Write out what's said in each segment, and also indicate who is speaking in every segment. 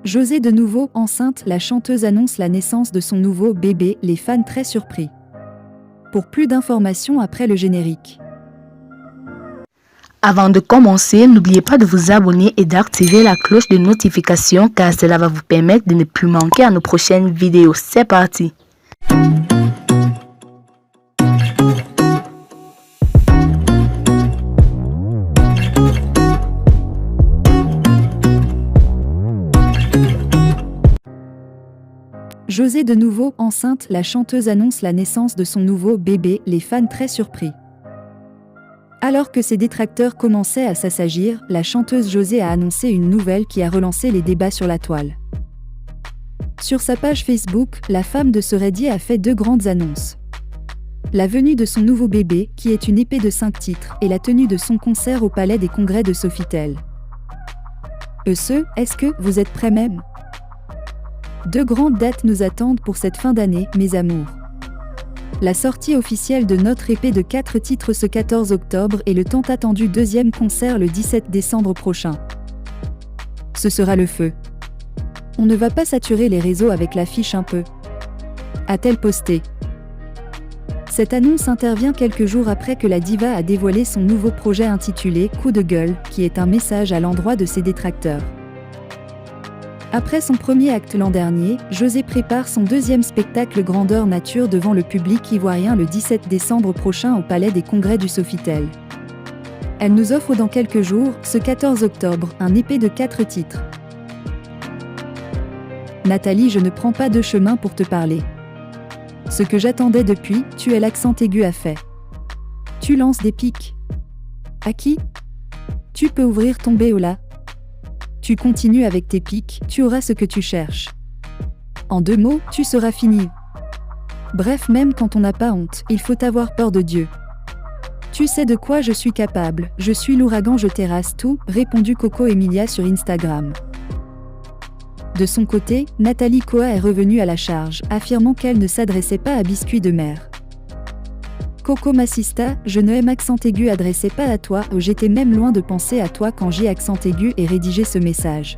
Speaker 1: José de nouveau enceinte, la chanteuse annonce la naissance de son nouveau bébé, les fans très surpris. Pour plus d'informations après le générique.
Speaker 2: Avant de commencer, n'oubliez pas de vous abonner et d'activer la cloche de notification car cela va vous permettre de ne plus manquer à nos prochaines vidéos. C'est parti!
Speaker 1: José de nouveau enceinte, la chanteuse annonce la naissance de son nouveau bébé, les fans très surpris. Alors que ses détracteurs commençaient à s'assagir, la chanteuse José a annoncé une nouvelle qui a relancé les débats sur la toile. Sur sa page Facebook, la femme de Seredi a fait 2 grandes annonces. La venue de son nouveau bébé, qui est une épée de 5 titres, et la tenue de son concert au Palais des Congrès de Sofitel. Est-ce que vous êtes prêts même ? 2 grandes dates nous attendent pour cette fin d'année, mes amours. La sortie officielle de notre épée de 4 titres ce 14 octobre et le tant attendu 2e concert le 17 décembre prochain. Ce sera le feu. On ne va pas saturer les réseaux avec l'affiche un peu. A-t-elle posté ? Cette annonce intervient quelques jours après que la diva a dévoilé son nouveau projet intitulé « Coup de gueule », qui est un message à l'endroit de ses détracteurs. Après son premier acte l'an dernier, José prépare son 2e spectacle grandeur nature devant le public ivoirien le 17 décembre prochain au Palais des Congrès du Sofitel. Elle nous offre dans quelques jours, ce 14 octobre, un épée de 4 titres. Nathalie, je ne prends pas de chemin pour te parler. Ce que j'attendais depuis, tu es l'accent aigu à fait. Tu lances des pics. À qui ? Tu peux ouvrir ton béola. Tu continues avec tes pics, tu auras ce que tu cherches. En 2 mots, tu seras fini. Bref, même quand on n'a pas honte, il faut avoir peur de Dieu. Tu sais de quoi je suis capable, je suis l'ouragan, je terrasse tout, répondit Coco Emilia sur Instagram. De son côté, Nathalie Koa est revenue à la charge, affirmant qu'elle ne s'adressait pas à Biscuit de mer. Coco Massista, je ne aime accent aigu adressé pas à toi, j'étais même loin de penser à toi quand j'ai accent aigu et rédigé ce message.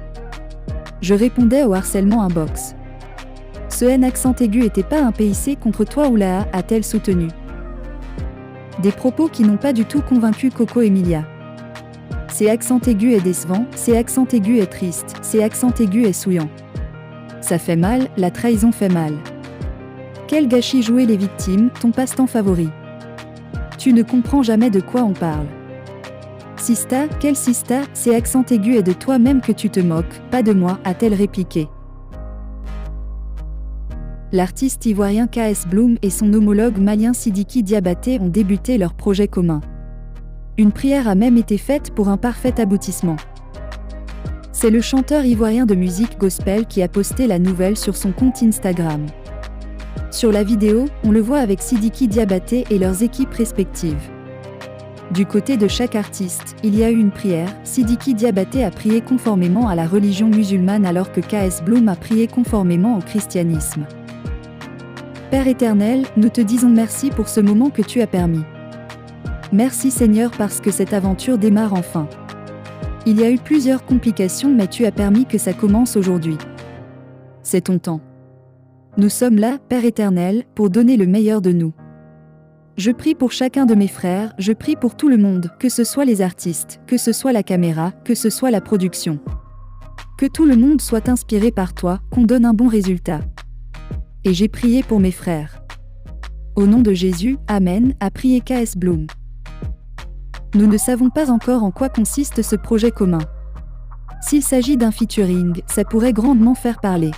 Speaker 1: Je répondais au harcèlement inbox. Ce N accent aigu était pas un PIC contre toi oulala, a-t-elle soutenu. Des propos qui n'ont pas du tout convaincu Coco Emilia. C'est accent aigu est décevant, c'est accent aigu est triste, c'est accent aigu est souillant. Ça fait mal, la trahison fait mal. Quel gâchis jouer les victimes, ton passe-temps favori. Tu ne comprends jamais de quoi on parle. Sista, quel Sista, c'est accent aigu et de toi-même que tu te moques, pas de moi, a-t-elle répliqué. L'artiste ivoirien KS Bloom et son homologue malien Sidiki Diabaté ont débuté leur projet commun. Une prière a même été faite pour un parfait aboutissement. C'est le chanteur ivoirien de musique gospel qui a posté la nouvelle sur son compte Instagram. Sur la vidéo, on le voit avec Sidiki Diabaté et leurs équipes respectives. Du côté de chaque artiste, il y a eu une prière. Sidiki Diabaté a prié conformément à la religion musulmane alors que KS Bloom a prié conformément au christianisme. Père éternel, nous te disons merci pour ce moment que tu as permis. Merci Seigneur parce que cette aventure démarre enfin. Il y a eu plusieurs complications mais tu as permis que ça commence aujourd'hui. C'est ton temps. Nous sommes là, Père éternel, pour donner le meilleur de nous. Je prie pour chacun de mes frères, je prie pour tout le monde, que ce soit les artistes, que ce soit la caméra, que ce soit la production. Que tout le monde soit inspiré par toi, qu'on donne un bon résultat. Et j'ai prié pour mes frères. Au nom de Jésus, Amen, a prié KS Bloom. Nous ne savons pas encore en quoi consiste ce projet commun. S'il s'agit d'un featuring, ça pourrait grandement faire parler.